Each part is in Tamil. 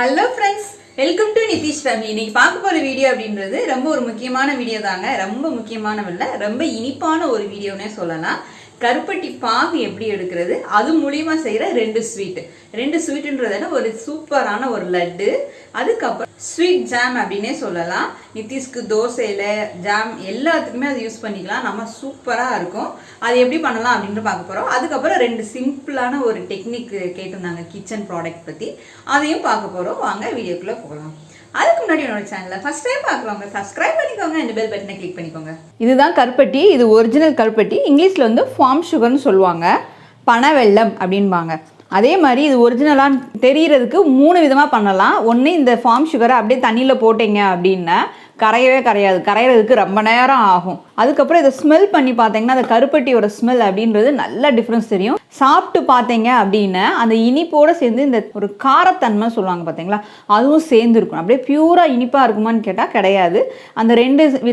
Hello friends, welcome to Nitish family. இன்னைக்கு பார்க்க போகிற வீடியோ அப்படின்றது ரொம்ப ஒரு முக்கியமான வீடியோ தாங்க. ரொம்ப முக்கியமானவில்லை, ரொம்ப இனிப்பான ஒரு வீடியோன்னே சொல்லலாம். கருப்பட்டி பாகு எப்படி எடுக்கிறது, அது மூலியமா செய்கிற ரெண்டு ஸ்வீட்டுன்றதால ஒரு சூப்பரான ஒரு லட்டு, அதுக்கப்புறம் ஸ்வீட் ஜாம் அப்படின்னே சொல்லலாம். நிதிஷ்க்கு தோசையில் ஜாம் எல்லாத்துக்குமே அது யூஸ் பண்ணிக்கலாம். நம்ம சூப்பராக இருக்கும். அது எப்படி பண்ணலாம் அப்படின்ட்டு பார்க்க போகிறோம். அதுக்கப்புறம் ரெண்டு சிம்பிளான ஒரு டெக்னிக் கேட்டிருந்தாங்க கிச்சன் ப்ராடக்ட் பற்றி, அதையும் பார்க்க போகிறோம். வாங்க வீடியோக்குள்ளே போகலாம். அதுக்கு முன்னாடி என்னோட சேனலை ஃபர்ஸ்ட் டைம் பார்க்குறவங்க சப்ஸ்கிரைப் பண்ணிக்கோங்க, இந்த பெல் பட்டனை கிளிக் பண்ணிக்கோங்க. இதுதான் கருப்பட்டி. இது ஒரிஜினல் கருப்பட்டி. இங்கிலீஷில் வந்து ஃபார்ம் சுகர்னு சொல்லுவாங்க, பனை வெல்லம் அப்படின்பாங்க. அதே மாதிரி இது ஒரிஜினலாக தெரிகிறதுக்கு 3 விதமாக பண்ணலாம். ஒன்று, இந்த ஃபார்ம் சுகரை அப்படியே தண்ணியில் போட்டிங்க அப்படின்னா கரையவே கரையாது, கரையிறதுக்கு ரொம்ப நேரம் ஆகும். அதுக்கப்புறம் இதை ஸ்மெல் பண்ணி பார்த்தீங்கன்னா அந்த கருப்பட்டியோட ஸ்மெல் அப்படின்றது நல்ல டிஃப்ரென்ஸ் தெரியும். சாப்பிட்டு பார்த்தீங்க அப்படின்னா அந்த இனிப்போடு சேர்ந்து இந்த ஒரு காரத்தன்மை சொல்லுவாங்க பார்த்தீங்களா, அதுவும் சேர்ந்துருக்கும். அப்படியே பியூராக இனிப்பாக இருக்குமான்னு கேட்டால் கிடையாது. அந்த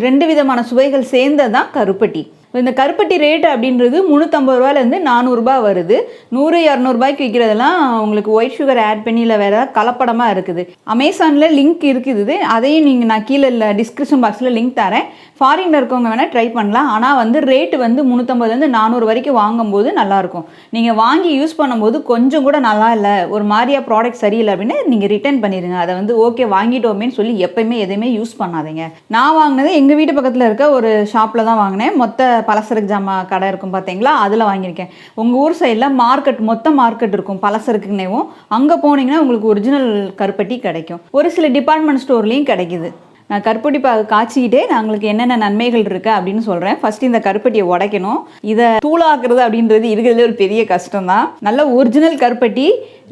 ரெண்டு விதமான சுவைகள் சேர்ந்தது தான் கருப்பட்டி. இந்த கருப்பட்டி ரேட்டு அப்படின்றது 350 ரூபாயிலேருந்து 400 ரூபாய் வருது. 100-200 ரூபாய்க்கு விற்கிறதெல்லாம் உங்களுக்கு ஒயிட் சுகர் ஆட் பண்ணி இல்லை வேறு ஏதாவது கலப்படமாக இருக்குது. அமேசானில் லிங்க் இருக்குது, அதையும் நான் கீழே டிஸ்கிரிப்ஷன் பாக்ஸில் லிங்க் தரேன். ஃபாரினில் இருக்கவங்க வேணால் ட்ரை பண்ணலாம். ஆனால் வந்து ரேட்டு வந்து 350லேருந்து 400 வரைக்கும் வாங்கும்போது நல்லாயிருக்கும். நீங்கள் வாங்கி யூஸ் பண்ணும்போது கொஞ்சம் கூட நல்லா இல்லை, ஒரு மாதிரியா ப்ராடக்ட் சரியில்லை அப்படின்னு நீங்கள் ரிட்டர்ன் பண்ணிடுங்க. அதை வந்து ஓகே வாங்கிட்டோமேன்னு சொல்லி எப்போயுமே எதுவுமே யூஸ் பண்ணாதீங்க. நான் வாங்கினது எங்கள் வீட்டு பக்கத்தில் இருக்க ஒரு ஷாப்பில் தான் வாங்கினேன். மொத்த பலசரக்கு ஜாமா கடை இருக்கும் பார்த்தீங்களா, அதில் வாங்கியிருக்கேன். உங்கள் ஊர் சைடில் மொத்த மார்க்கெட் இருக்கும் பலசரக்குனேவும். அங்கே போனீங்கன்னா உங்களுக்கு ஒரிஜினல் கருப்பட்டி கிடைக்கும். ஒரு சில டிபார்ட்மெண்ட் ஸ்டோர்லேயும் கிடைக்குது. நான் கருப்பட்டி பாகு காய்ச்சிக்கிட்டே உங்களுக்கு என்னென்ன நன்மைகள் இருக்குது அப்படின்னு சொல்கிறேன். ஃபஸ்ட்டு இந்த கருப்பட்டியை உடைக்கணும். இதை தூளாக்குறது அப்படின்றது இருக்கிறதுல ஒரு பெரிய கஷ்டம் தான். நல்ல ஒரிஜினல் கருப்பட்டி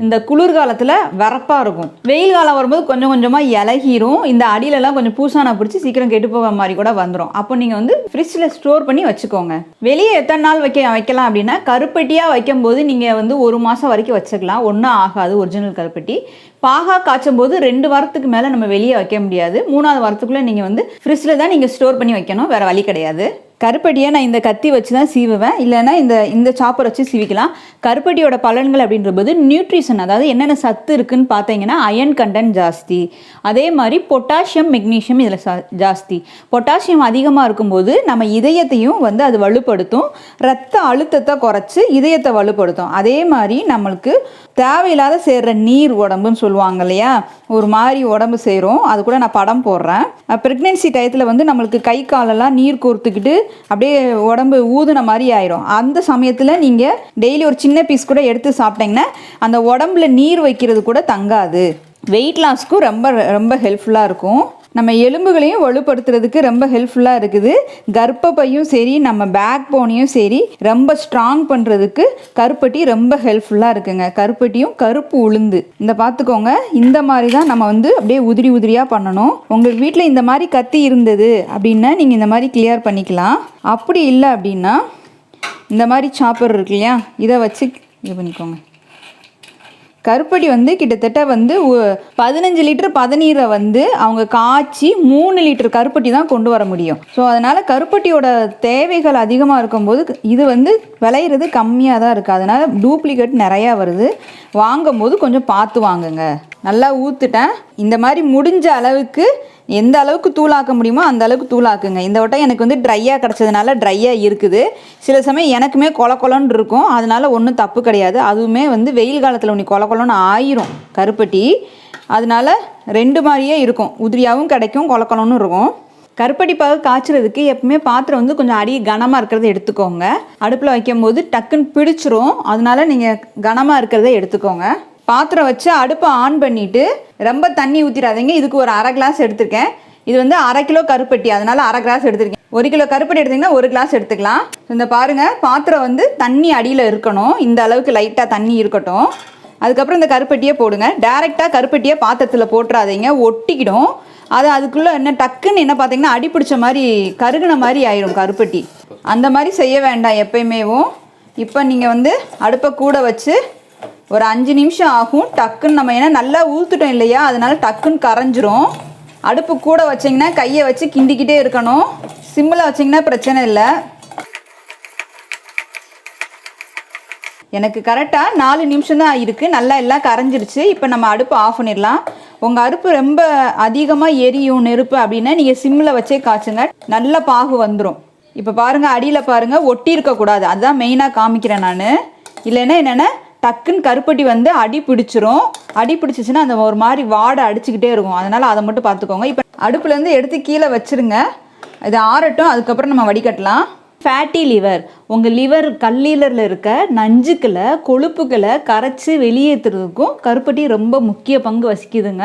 இந்த குளிர்காலத்தில் வரப்பாக இருக்கும். வெயில் காலம் வரும்போது கொஞ்சம் கொஞ்சமாக இலகிரும். இந்த அடியிலலாம் கொஞ்சம் பூசானா பிடிச்சி சீக்கிரம் கெட்டு போக மாதிரி கூட வந்துடும். அப்போ நீங்கள் வந்து ஃப்ரிட்ஜில் ஸ்டோர் பண்ணி வச்சுக்கோங்க. வெளியே எத்தனை நாள் வைக்கலாம் அப்படின்னா, கருப்பட்டியாக வைக்கும்போது நீங்கள் வந்து 1 மாதம் வரைக்கும் வச்சுக்கலாம், ஒன்றும் ஆகாது. ஒரிஜினல் கருப்பட்டி பாகா காய்ச்சும் போது 2 வாரத்துக்கு மேலே நம்ம வெளியே வைக்க முடியாது. 3ஆவது வாரத்துக்குள்ளே நீங்கள் வந்து ஃப்ரிட்ஜில் தான் நீங்கள் ஸ்டோர் பண்ணி வைக்கணும், வேறு வழி கிடையாது. கருப்பட்டியை நான் இந்த கத்தி வச்சு தான் சீவுவேன், இல்லைன்னா இந்த சாப்பர் வச்சு சீவிக்கலாம். கருப்பட்டியோட பலன்கள் அப்படின்றபோது நியூட்ரிஷன், அதாவது என்னென்ன சத்து இருக்குதுன்னு பார்த்தீங்கன்னா அயன் கண்டென்ட் ஜாஸ்தி, அதே மாதிரி பொட்டாசியம் மெக்னீஷியம் இதில் ஜாஸ்தி. பொட்டாசியம் அதிகமாக இருக்கும்போது நம்ம இதயத்தையும் வந்து அது வலுப்படுத்தும், ரத்த அழுத்தத்தை குறைச்சி இதயத்தை வலுப்படுத்தும். அதே மாதிரி நம்மளுக்கு தேவையில்லாத சேர்கிற நீர் உடம்புன்னு சொல்லுவாங்க இல்லையா, ஒரு மாதிரி உடம்பு சேரும். அது கூட நான் படம் போடுறேன். ப்ரெக்னென்சி டயத்தில் வந்து நம்மளுக்கு கை காலெல்லாம் நீர் கோர்த்துக்கிட்டு அப்படியே உடம்பு ஊதுன மாதிரி ஆயிரும். அந்த சமயத்தில் நீங்கள் டெய்லி ஒரு சின்ன பீஸ் கூட எடுத்து சாப்பிட்டீங்கன்னா அந்த உடம்புல நீர் வைக்கிறது கூட தங்காது. வெயிட் லாஸ்க்கும் ரொம்ப ரொம்ப ஹெல்ப்ஃபுல்லாக இருக்கும். நம்ம எலும்புகளையும் வலுப்படுத்துறதுக்கு ரொம்ப ஹெல்ப்ஃபுல்லாக இருக்குது. கர்ப்பப்பையும் சரி, நம்ம பேக் போனையும் சரி ரொம்ப ஸ்ட்ராங் பண்ணுறதுக்கு கருப்பட்டி ரொம்ப ஹெல்ப்ஃபுல்லாக இருக்குங்க. கருப்பட்டியும் கருப்பு உளுந்து இந்த பார்த்துக்கோங்க. இந்த மாதிரி தான் நம்ம வந்து அப்படியே உதிரி உதிரியாக பண்ணணும். உங்களுக்கு வீட்டில் இந்த மாதிரி கத்தி இருந்தது அப்படின்னா நீங்கள் இந்த மாதிரி கிளியர் பண்ணிக்கலாம். அப்படி இல்லை அப்படின்னா இந்த மாதிரி சாப்பர் இருக்கு இல்லையா, இதை வச்சு இது பண்ணிக்கோங்க. கருப்பட்டி வந்து கிட்டத்தட்ட வந்து 15 லிட்டர் பதநீரை வந்து அவங்க காய்ச்சி 3 லிட்டர் கருப்பட்டி தான் கொண்டு வர முடியும். ஸோ அதனால் கருப்பட்டியோட தேவைகள் அதிகமாக இருக்கும்போது இது வந்து விளையிறது கம்மியாக தான் இருக்குது. அதனால் டூப்ளிகேட் நிறையா வருது. வாங்கும்போது கொஞ்சம் பார்த்து வாங்குங்க. நல்லா ஊற்றுட்டேன். இந்த மாதிரி முடிஞ்ச அளவுக்கு எந்த அளவுக்கு தூளாக்க முடியுமோ அந்த அளவுக்கு தூளாக்குங்க. இந்த வட்டம் எனக்கு வந்து ட்ரையாக கிடச்சதுனால ட்ரையாக இருக்குது. சில சமயம் எனக்குமே கொலன்னு இருக்கும், அதனால ஒன்றும் தப்பு கிடையாது. அதுவுமே வந்து வெயில் காலத்தில் ஒன்று கொலன்னு ஆயிரும் கருப்பட்டி. அதனால 2 மாதிரியே இருக்கும், உதிரியாகவும் கிடைக்கும், கொலன்னு இருக்கும். கருப்பட்டி பாகு காய்ச்சறதுக்கு எப்பவுமே பாத்திரம் வந்து கொஞ்சம் அடி கனமாக இருக்கிறத எடுத்துக்கோங்க. அடுப்பில் வைக்கும் போது டக்குன்னு பிடிச்சிரும், அதனால நீங்கள் கனமாக இருக்கிறத எடுத்துக்கோங்க. பாத்திரம் வச்சு அடுப்பை ஆன் பண்ணிவிட்டு ரொம்ப தண்ணி ஊற்றிடாதீங்க. இதுக்கு ஒரு 1/2 கிளாஸ் எடுத்திருக்கேன். இது வந்து 1/2 கிலோ கருப்பட்டி, அதனால் 1/2 கிளாஸ் எடுத்திருக்கேன். 1 கிலோ கருப்பட்டி எடுத்திங்கன்னா 1 கிளாஸ் எடுத்துக்கலாம். இந்த பாருங்கள், பாத்திரம் வந்து தண்ணி அடியில் இருக்கணும், இந்த அளவுக்கு லைட்டாக தண்ணி இருக்கட்டும். அதுக்கப்புறம் இந்த கருப்பட்டியை போடுங்க. டைரெக்டாக கருப்பட்டியை பாத்திரத்தில் போட்டுறாதீங்க, ஒட்டிக்கிடும். அதுக்குள்ளே டக்குன்னு என்ன பார்த்தீங்கன்னா அடி பிடிச்ச மாதிரி கருகுன மாதிரி ஆயிரும் கருப்பட்டி. அந்த மாதிரி செய்ய வேண்டாம் எப்பயுமேவும். இப்போ நீங்கள் வந்து அடுப்பை கூட வச்சு ஒரு 5 நிமிஷம் ஆகும். டக்குன்னு நம்ம ஏன்னா நல்லா ஊற்றுட்டோம் இல்லையா, அதனால டக்குன்னு கரைஞ்சிரும். அடுப்பு கூட வச்சிங்கன்னா கையை வச்சு கிண்டிக்கிட்டே இருக்கணும். சிம்மில் வச்சிங்கன்னா பிரச்சனை இல்லை. எனக்கு கரெக்டாக 4 நிமிஷம் தான் இருக்குது. நல்லா எல்லாம் கரைஞ்சிருச்சு. இப்போ நம்ம அடுப்பு ஆஃப் பண்ணிடலாம். உங்கள் அடுப்பு ரொம்ப அதிகமாக எரியும் நெருப்பு அப்படின்னா நீங்கள் சிம்மில் வச்சே காய்ச்சுங்க, நல்ல பாகு வந்துடும். இப்போ பாருங்கள், அடியில் பாருங்கள், ஒட்டி இருக்கக்கூடாது, அதுதான் மெயினாக காமிக்கிறேன் நான். இல்லைன்னா என்னென்னா டக்குன்னு கருப்பட்டி வந்து அடி பிடிச்சிரும். அடி பிடிச்சிச்சின்னா அந்த ஒரு மாதிரி வாடை அடிச்சுக்கிட்டே இருக்கும். அதனால் அதை மட்டும் பார்த்துக்கோங்க. இப்போ அடுப்புலேருந்து எடுத்து கீழே வச்சுருங்க, இது ஆறட்டும், அதுக்கப்புறம் நம்ம வடிகட்டலாம். ஃபேட்டி லிவர், உங்கள் லிவர் கல்லீரலில் இருக்க நஞ்சுக்களை கொழுப்புகளை கரைச்சி வெளியேற்றுறதுக்கும் கருப்பட்டி ரொம்ப முக்கிய பங்கு வசிக்குதுங்க.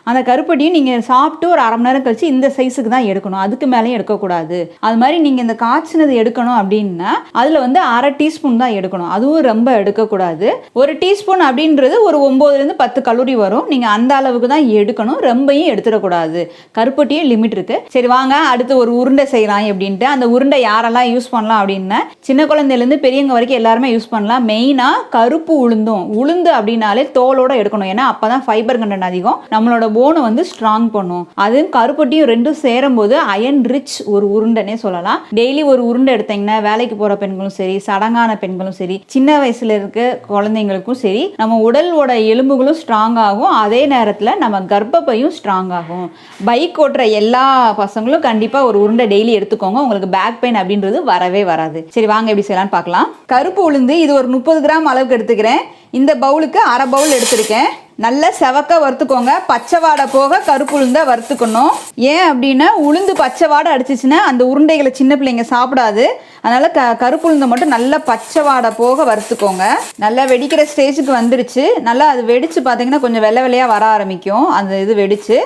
அந்த கருப்பட்டியும் நீங்கள் சாப்பிட்டு ஒரு அரை மணி நேரம் கழிச்சு இந்த சைஸுக்கு தான் எடுக்கணும், அதுக்கு மேலேயும் எடுக்கக்கூடாது. அது மாதிரி நீங்கள் இந்த காய்ச்சினது எடுக்கணும் அப்படின்னா அதில் வந்து அரை டீஸ்பூன் தான் எடுக்கணும், அதுவும் ரொம்ப எடுக்கக்கூடாது. ஒரு டீஸ்பூன் அப்படின்றது ஒரு 9லேருந்து 10 கலோரி வரும், நீங்கள் அந்த அளவுக்கு தான் எடுக்கணும், ரொம்பையும் எடுத்துடக்கூடாது. கருப்பட்டியும் லிமிட் இருக்குது. சரி வாங்க அடுத்து ஒரு உருண்டை செய்யலாம் அப்படின்ட்டு. அந்த உருண்டை யாரெல்லாம் யூஸ் பண்ணலாம் அப்படின்னா சின்ன குழந்தையிலேருந்து பெரியவங்க வரைக்கும் எல்லாருமே யூஸ் பண்ணலாம். மெயினாக கருப்பு உளுந்து அப்படின்னாலே தோலோட எடுக்கணும், ஏன்னா அப்போ தான் ஃபைபர் கண்டென்ட் அதிகம், நம்மளோட போனை வந்து ஸ்ட்ராங் பண்ணும். அதுவும் கருப்பட்டியும் ரெண்டும் சேரும் போது அயன் ரிச் ஒரு உருண்டைனே சொல்லலாம். டெய்லி ஒரு உருண்டை எடுத்தீங்கன்னா வேலைக்கு போகிற பெண்களும் சரி, சடங்கான பெண்களும் சரி, சின்ன வயசுல இருக்க குழந்தைங்களுக்கும் சரி, நம்ம உடலோட எலும்புகளும் ஸ்ட்ராங் ஆகும், அதே நேரத்தில் நம்ம கர்ப்பப்பையும் ஸ்ட்ராங் ஆகும். பைக் ஓட்டுற எல்லா பசங்களும் கண்டிப்பாக ஒரு உருண்டை டெய்லி எடுத்துக்கோங்க, உங்களுக்கு பேக் பெயின் அப்படின்றது வரவே வராது. சரி வாங்க எப்படி செய்யலாம்னு பார்க்கலாம். கருப்பு உளுந்து இது ஒரு 30 கிராம் அளவுக்கு எடுத்துக்கிறேன். இந்த பவுலுக்கு அரை பவுல் எடுத்திருக்கேன். நல்லா செவக்க வறுத்துக்கோங்க, பச்சை வாடை போக கருப்பு உளுந்தை வறுத்துக்கணும். ஏன் அப்படின்னா உளுந்து பச்சை வாடை அடிச்சிச்சுன்னா அந்த உருண்டைகளை சின்ன பிள்ளைங்க சாப்பிடாது. அதனால் கருப்பு உளுந்தை மட்டும் நல்லா பச்சை வாடை போக வறுத்துக்கோங்க. நல்லா வெடிக்கிற ஸ்டேஜுக்கு வந்துருச்சு. நல்லா அது வெடித்து பார்த்தீங்கன்னா கொஞ்சம் வெள்ளை வெள்ளையாக வர ஆரம்பிக்கும், அந்த இது வெடிச்சு.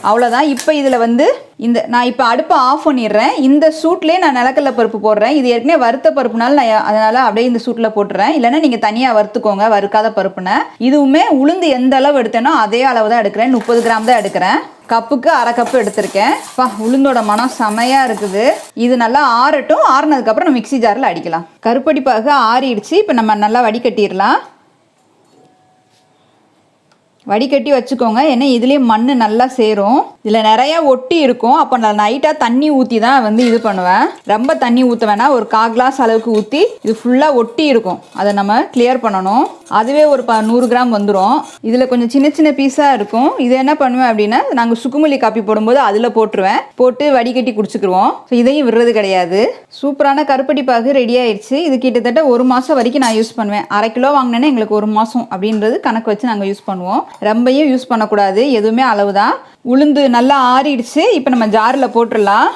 அவ்வளோதான். இப்போ இதில் வந்து நான் இப்போ அடுப்பை ஆஃப் பண்ணிடுறேன். இந்த சூட்லேயே நான் நிலக்கடலை பருப்பு போடுறேன். இது ஏற்கனவே வறுத்த பருப்புனால நான் அதனால் அப்படியே இந்த சூட்டில் போட்டுறேன். இல்லைன்னா நீங்கள் தனியாக வறுத்துக்கோங்க, வறுக்காத பருப்புனை. இதுவுமே உளுந்து எந்த அளவு எடுத்தேனோ அதே அளவு தான் எடுக்கிறேன், 30 கிராம் தான் எடுக்கிறேன். கப்புக்கு அரை கப்பு எடுத்திருக்கேன். உளுந்தோட மனம் செமையாக இருக்குது. இது நல்லா ஆறட்டும், ஆறுனதுக்கப்புறம் நம்ம மிக்சி ஜாரில் அடிக்கலாம். கருப்பட்டி பாகு ஆறிடுச்சு. இப்போ நம்ம நல்லா வடிகட்டிடலாம். வடிகட்டி வச்சுக்கோங்க, ஏன்னா இதுலேயே மண் நல்லா சேரும், இதில் நிறைய ஒட்டி இருக்கும். அப்போ நான் நைட்டாக தண்ணி ஊற்றி தான் வந்து இது பண்ணுவேன். ரொம்ப தண்ணி ஊற்ற வேணாம், ஒரு 1/4 கிளாஸ் அளவுக்கு ஊற்றி இது ஃபுல்லாக ஒட்டி இருக்கும், அதை நம்ம கிளியர் பண்ணணும். அதுவே ஒரு 100 கிராம் வந்துடும். இதில் கொஞ்சம் சின்ன சின்ன பீஸாக இருக்கும். இது என்ன பண்ணுவேன் அப்படின்னா நாங்கள் சுக்குமல்லி காப்பி போடும்போது அதில் போட்டுருவேன், போட்டு வடிகட்டி குடிச்சுக்குருவோம். ஸோ இதையும் விடுறது கிடையாது. சூப்பரான கருப்பட்டி பாகு ரெடி ஆயிடுச்சு. இது கிட்டத்தட்ட 1 மாதம் வரைக்கும் நான் யூஸ் பண்ணுவேன். அரை கிலோ வாங்கினேன்னா எங்களுக்கு 1 மாதம் அப்படின்றது கணக்கு வச்சு நாங்கள் யூஸ் பண்ணுவோம். ரொம்பையும் யூஸ் பண்ணக்கூடாது, எதுவுமே அளவு தான். உளுந்து நல்லா ஆறிடுச்சு. இப்போ நம்ம ஜாரில் போட்டுடலாம்.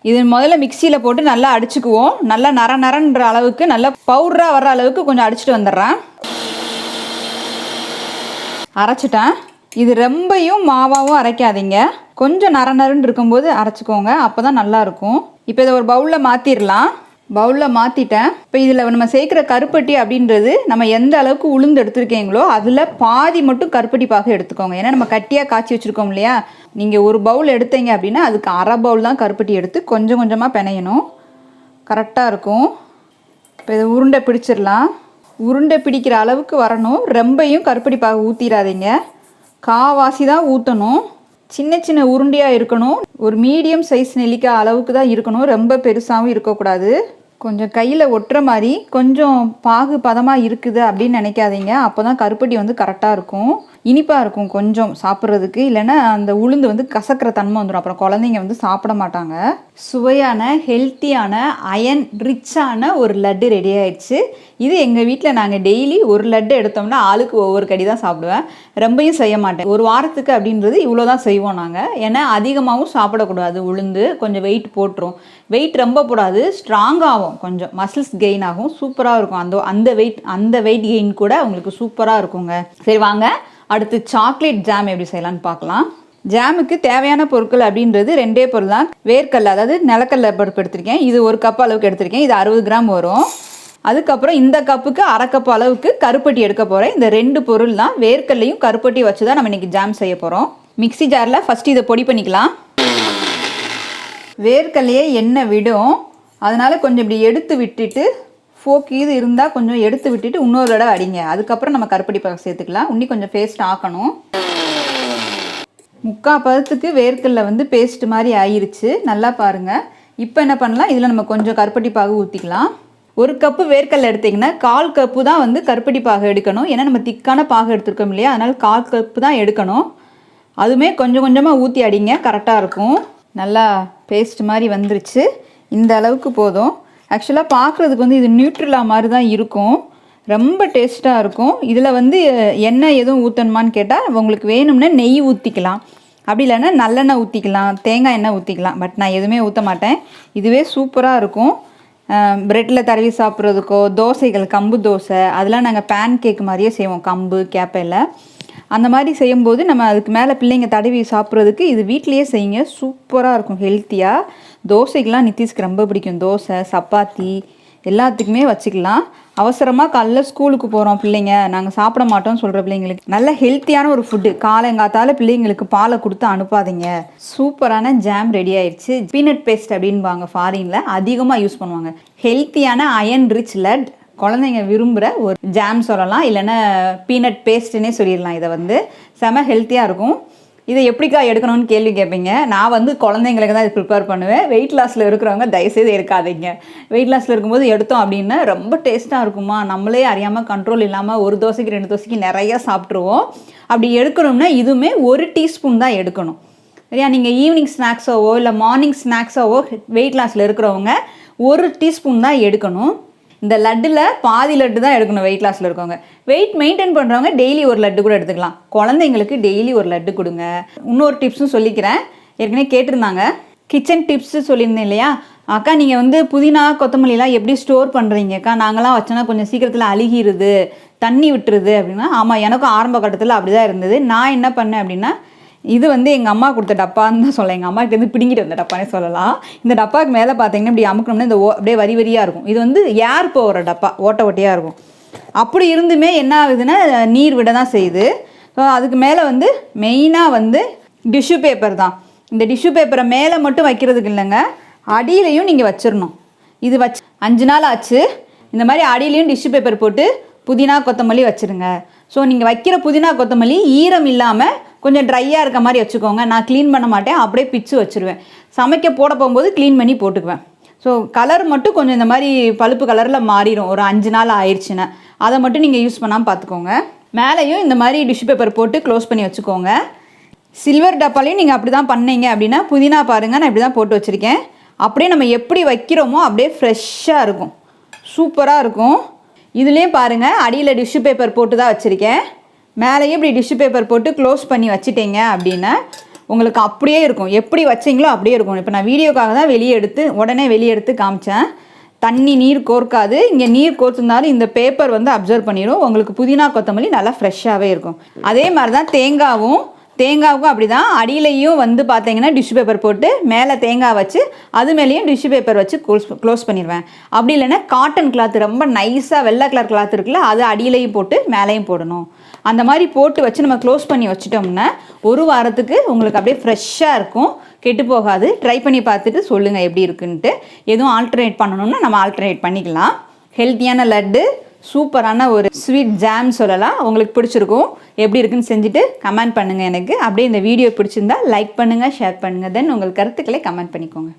இது முதல்ல மிக்சியில் போட்டு நல்லா அடிச்சுக்குவோம். நல்லா நரன்ற அளவுக்கு, நல்லா பவுடராக வர்ற அளவுக்கு கொஞ்சம் அடிச்சுட்டு வந்துடுறேன். அரைச்சிட்டேன். இது ரொம்பையும் மாவாகவும் அரைக்காதீங்க, கொஞ்சம் நரன்னு இருக்கும்போது அரைச்சிக்கோங்க, அப்போ தான் நல்லாயிருக்கும். இப்போ இதை ஒரு பவுலில் மாற்றிடலாம். பவுலில் மாற்றிட்டேன். இப்போ இதில் நம்ம சேர்க்குற கருப்பட்டி அப்படின்றது நம்ம எந்த அளவுக்கு உளுந்து எடுத்துருக்கீங்களோ அதில் பாதி மட்டும் கருப்பட்டி பாகு எடுத்துக்கோங்க. ஏன்னா நம்ம கட்டியாக காய்ச்சி வச்சுருக்கோம் இல்லையா, நீங்கள் ஒரு பவுல் எடுத்தீங்க அப்படின்னா அதுக்கு அரை பவுல் தான் கருப்பட்டி எடுத்து கொஞ்சம் கொஞ்சமாக பிணையணும், கரெக்டாக இருக்கும். இப்போ இதை உருண்டை பிடிச்சிடலாம். உருண்டை பிடிக்கிற அளவுக்கு வரணும், ரொம்பையும் கருப்பட்டி பாகு ஊற்றிடாதீங்க, காவாசி தான் ஊற்றணும். சின்ன சின்ன உருண்டையாக இருக்கணும், ஒரு மீடியம் சைஸ் நெல்லிக்காய் அளவுக்கு தான் இருக்கணும், ரொம்ப பெருசாகவும் இருக்கக்கூடாது. கொஞ்சம் கையில் ஒட்டுற மாதிரி கொஞ்சம் பாகு பதமாக இருக்குது அப்படின்னு நினைக்காதீங்க. அப்போ தான் கருப்பட்டி வந்து கரெக்டாக இருக்கும், இனிப்பாக இருக்கும் கொஞ்சம் சாப்பிட்றதுக்கு. இல்லைன்னா அந்த உளுந்து வந்து கசக்கிற தன்மை வந்துடும், அப்புறம் குழந்தைங்க வந்து சாப்பிட மாட்டாங்க. சுவையான ஹெல்த்தியான அயன் ரிச்சான ஒரு லட்டு ரெடி ஆயிடுச்சு. இது எங்கள் வீட்டில் நாங்கள் டெய்லி ஒரு லட்டு எடுத்தோம்னா ஆளுக்கு ஒவ்வொரு கடி தான் சாப்பிடுவேன், ரொம்பையும் செய்ய மாட்டேன். ஒரு வாரத்துக்கு அப்படின்றது இவ்வளோ தான் செய்வோம் நாங்கள். ஏன்னா அதிகமாகவும் சாப்பிடக்கூடாது, உளுந்து கொஞ்சம் வெயிட் போட்டுரும். வெயிட் ரொம்ப போடாது, ஸ்ட்ராங்காகும், கொஞ்சம் மசில்ஸ் கெயின் ஆகும், சூப்பராக இருக்கும். அந்த வெயிட் கெயின் கூட உங்களுக்கு சூப்பராக இருக்குங்க. சரி வாங்க அடுத்து சாக்லேட் ஜாம் எப்படி செய்யலான்னு பார்க்கலாம். ஜாமுக்கு தேவையான பொருட்கள் அப்படின்றது 2 பொருள் தான். வேர்க்கடலை, அதாவது நிலக்கடலை பருப்பு எடுத்திருக்கேன், இது 1 கப் அளவுக்கு எடுத்திருக்கேன், இது 60 கிராம் வரும். அதுக்கப்புறம் இந்த கப்புக்கு அரை கப் அளவுக்கு கருப்பட்டி எடுக்க போகிறேன். இந்த 2 பொருள் தான், வேர்க்கடலையும் கருப்பட்டி வச்சு தான் நம்ம இன்றைக்கி ஜாம் செய்ய போகிறோம். மிக்சி ஜாரில் ஃபஸ்ட்டு இதை பொடி பண்ணிக்கலாம். வேர்க்கடலையே எண்ணெய் விடும், அதனால் கொஞ்சம் இப்படி எடுத்து விட்டுட்டு ஃபோக் இது இருந்தால் கொஞ்சம் எடுத்து விட்டுட்டு இன்னொரு தடவை அடிங்க. அதுக்கப்புறம் நம்ம கருப்பட்டி பாகு சேர்த்துக்கலாம். இன்னும் கொஞ்சம் பேஸ்ட் ஆக்கணும். 3/4 பதத்துக்கு வேர்க்கடலை வந்து பேஸ்ட் மாதிரி ஆயிருச்சு, நல்லா பாருங்கள். இப்போ என்ன பண்ணலாம், இதில் நம்ம கொஞ்சம் கருப்பட்டி பாகு ஊற்றிக்கலாம். 1 கப்பு வேர்க்கடலை எடுத்திங்கன்னா 1/4 கப்பு தான் வந்து கருப்பட்டி பாகு எடுக்கணும். ஏன்னா நம்ம திக்கான பாகு எடுத்துருக்கோம் இல்லையா, அதனால் 1/4 கப்பு தான் எடுக்கணும். அதுவுமே கொஞ்சம் கொஞ்சமாக ஊற்றி அடிங்க, கரெக்டாக இருக்கும். நல்லா பேஸ்ட் மாதிரி வந்துருச்சு. இந்த அளவுக்கு போதும். ஆக்சுவலாக பார்க்குறதுக்கு வந்து இது நியூட்ரிலா மாதிரி தான் இருக்கும், ரொம்ப டேஸ்ட்டாக இருக்கும். இதில் வந்து எண்ணெய் எதுவும் ஊற்றணுமான்னு கேட்டால் உங்களுக்கு வேணும்னா நெய் ஊற்றிக்கலாம், அப்படி இல்லைன்னா நல்லெண்ணெய் ஊற்றிக்கலாம், தேங்காய் எண்ணெய் ஊற்றிக்கலாம். பட் நான் எதுவுமே ஊற்ற மாட்டேன். இதுவே சூப்பராக இருக்கும். ப்ரெட்டில் தடவி சாப்பிட்றதுக்கோ, தோசைகள் கம்பு தோசை அதெல்லாம் நாங்கள் பேன் கேக் மாதிரியே செய்வோம், கம்பு கேப்பையில். அந்த மாதிரி செய்யும்போது நம்ம அதுக்கு மேலே பிள்ளைங்க தடவி சாப்பிட்றதுக்கு இது வீட்லேயே செய்யுங்க, சூப்பராக இருக்கும், ஹெல்த்தியாக. தோசைக்கெலாம் நித்திஷ்க்கு ரொம்ப பிடிக்கும். தோசை, சப்பாத்தி எல்லாத்துக்குமே வச்சுக்கலாம். அவசரமாக காலைல ஸ்கூலுக்கு போகிறோம் பிள்ளைங்க, நாங்கள் சாப்பிட மாட்டோம்னு சொல்கிற பிள்ளைங்களுக்கு நல்ல ஹெல்த்தியான ஒரு ஃபுட்டு. காலைங்காத்தால பிள்ளைங்களுக்கு பாலை கொடுத்து அனுப்பாதீங்க. சூப்பரான ஜாம் ரெடி ஆயிடுச்சு. பீனட் பேஸ்ட் அப்படின்பாங்க ஃபாரினில், அதிகமாக யூஸ் பண்ணுவாங்க. ஹெல்த்தியான அயன் ரிச் லட், குழந்தைங்க விரும்புகிற ஒரு ஜாம் சொல்லலாம், இல்லைன்னா பீனட் பேஸ்ட்டுன்னே சொல்லிடலாம். இதை வந்து செம ஹெல்த்தியாக இருக்கும். இதை எப்படிக்கா எடுக்கணும்னு கேள்வி கேட்பீங்க. நான் வந்து குழந்தைங்களுக்கு தான் இது ப்ரிப்பேர் பண்ணுவேன். வெயிட் லாஸில் இருக்கிறவங்க தயவுசெய்து எடுக்காதீங்க. வெயிட் லாஸில் இருக்கும்போது எடுத்தோம் அப்படின்னா ரொம்ப டேஸ்ட்டாக இருக்குமா, நம்மளே அறியாமல் கண்ட்ரோல் இல்லாமல் ஒரு தோசைக்கு 2 தோசைக்கு நிறையா சாப்பிட்ருவோம். அப்படி எடுக்கணும்னா இதுவுமே 1 டீஸ்பூன் தான் எடுக்கணும், சரியா? நீங்கள் ஈவினிங் ஸ்நாக்ஸாவோ இல்லை மார்னிங் ஸ்நாக்ஸாவோ வெயிட் லாஸில் இருக்கிறவங்க 1 டீஸ்பூன் தான் எடுக்கணும். இந்த லட்டில் பாதி லட்டு தான் எடுக்கணும் வெயிட் லாஸில் இருக்கவங்க. வெயிட் மெயின்டைன் பண்ணுறவங்க டெய்லி 1 லட்டு கூட எடுத்துக்கலாம். குழந்தைங்களுக்கு டெய்லி 1 லட்டு கொடுங்க. இன்னொரு டிப்ஸும் சொல்லிக்கிறேன், ஏற்கனவே கேட்டிருந்தாங்க. கிச்சன் டிப்ஸு சொல்லியிருந்தேன் இல்லையா அக்கா, நீங்கள் வந்து புதினா கொத்தமல்லிலாம் எப்படி ஸ்டோர் பண்ணுறீங்கக்கா? நாங்களாம் வச்சோன்னா கொஞ்சம் சீக்கிரத்தில் அழுகிடுது, தண்ணி விட்டுருது அப்படின்னா. ஆமாம், எனக்கும் ஆரம்ப கட்டத்தில் அப்படி தான் இருந்தது. நான் என்ன பண்ணேன் அப்படின்னா, இது வந்து எங்கள் அம்மா கொடுத்த டப்பான்னு தான் சொல்லலாம். எங்கள் அம்மாக்கிட்டேருந்து பிடிங்கிட்டு வந்த டப்பானே சொல்லலாம். இந்த டப்பாவுக்கு மேலே பார்த்தீங்கன்னா இப்படி அமுக்கணும்னா இந்த அப்படியே வரி வரியாக இருக்கும். இது வந்து ஏர் போகிற டப்பா, ஓட்டையாக இருக்கும். அப்படி இருந்துமே என்ன ஆகுதுன்னா நீர் விட தான் செய்யுது. ஸோ அதுக்கு மேலே வந்து மெயினாக வந்து டிஷ்யூ பேப்பர் தான். இந்த டிஷ்யூ பேப்பரை மேலே மட்டும் வைக்கிறதுக்கு இல்லைங்க, அடியிலையும் நீங்கள் வச்சிடணும். இது வச்சு 5 நாள் ஆச்சு. இந்த மாதிரி அடியிலையும் டிஷ்யூ பேப்பர் போட்டு புதினா கொத்தமல்லி வச்சுருங்க. ஸோ நீங்கள் வைக்கிற புதினா கொத்தமல்லி ஈரம் இல்லாமல் கொஞ்சம் ட்ரையாக இருக்க மாதிரி வச்சுக்கோங்க. நான் க்ளீன் பண்ண மாட்டேன், அப்படியே பிச்சு வச்சுருவேன். சமைக்க போட போகும்போது க்ளீன் பண்ணி போட்டுக்குவேன். ஸோ கலர் மட்டும் கொஞ்சம் இந்த மாதிரி பழுப்பு கலரில் மாறிடும் ஒரு 5 நாள் ஆயிடுச்சுன்னா. அதை மட்டும் நீங்கள் யூஸ் பண்ணாமல் பார்த்துக்கோங்க. மேலேயும் இந்த மாதிரி டிஷ்யூ பேப்பர் போட்டு க்ளோஸ் பண்ணி வச்சுக்கோங்க. சில்வர் டப்பாலையும் நீங்கள் அப்படி தான் பண்ணீங்க அப்படின்னா, புதினா பாருங்கள் நான் இப்படி தான் போட்டு வச்சுருக்கேன். அப்படியே நம்ம எப்படி வைக்கிறோமோ அப்படியே ஃப்ரெஷ்ஷாக இருக்கும், சூப்பராக இருக்கும். இதுலேயும் பாருங்கள் அடியில் டிஷ்யூ பேப்பர் போட்டு தான் வச்சுருக்கேன். மேலேயும் இப்படி டிஷ்யூ பேப்பர் போட்டு க்ளோஸ் பண்ணி வச்சுட்டீங்க அப்படின்னா உங்களுக்கு அப்படியே இருக்கும், எப்படி வச்சிங்களோ அப்படியே இருக்கும். இப்போ நான் வீடியோக்காக தான் உடனே வெளியே எடுத்து காமிச்சேன். தண்ணி நீர் கோர்க்காது. இங்கே நீர் கோர்த்துருந்தாலும் இந்த பேப்பர் வந்து அப்சர்வ் பண்ணிடும். உங்களுக்கு புதினா கொத்தமல்லி நல்லா ஃப்ரெஷ்ஷாகவே இருக்கும். அதே மாதிரி தான் தேங்காவுக்கும் அப்படி தான். அடியிலையும் வந்து பார்த்தீங்கன்னா டிஷ்யூ பேப்பர் போட்டு மேலே தேங்காய் வச்சு அது மேலேயும் டிஷ்யூ பேப்பர் வச்சு க்ளோஸ் பண்ணிடுவேன். அப்படி இல்லைன்னா காட்டன் கிளாத், ரொம்ப நைஸாக வெள்ளை கலர் கிளாத் இருக்குல்ல, அது அடியிலையும் போட்டு மேலேயும் போடணும். அந்த மாதிரி போட்டு வச்சு நம்ம க்ளோஸ் பண்ணி வச்சிட்டோம்னா 1 வாரத்துக்கு உங்களுக்கு அப்படியே ஃப்ரெஷ்ஷாக இருக்கும், கெட்டு போகாது. ட்ரை பண்ணி பார்த்துட்டு சொல்லுங்கள் எப்படி இருக்குன்ட்டு. எதுவும் ஆல்டர்னேட் பண்ணணும்னா நம்ம ஆல்டர்னேட் பண்ணிக்கலாம். ஹெல்த்தியான லட்டு, சூப்பரான ஒரு ஸ்வீட் ஜாம் சொல்லலாம். உங்களுக்கு பிடிச்சிருக்கும். எப்படி இருக்குன்னு செஞ்சுட்டு கமெண்ட் பண்ணுங்கள் எனக்கு. அப்படியே இந்த வீடியோ பிடிச்சிருந்தா லைக் பண்ணுங்கள், ஷேர் பண்ணுங்கள். தென் உங்கள் கருத்துக்களை கமெண்ட் பண்ணிக்கோங்க.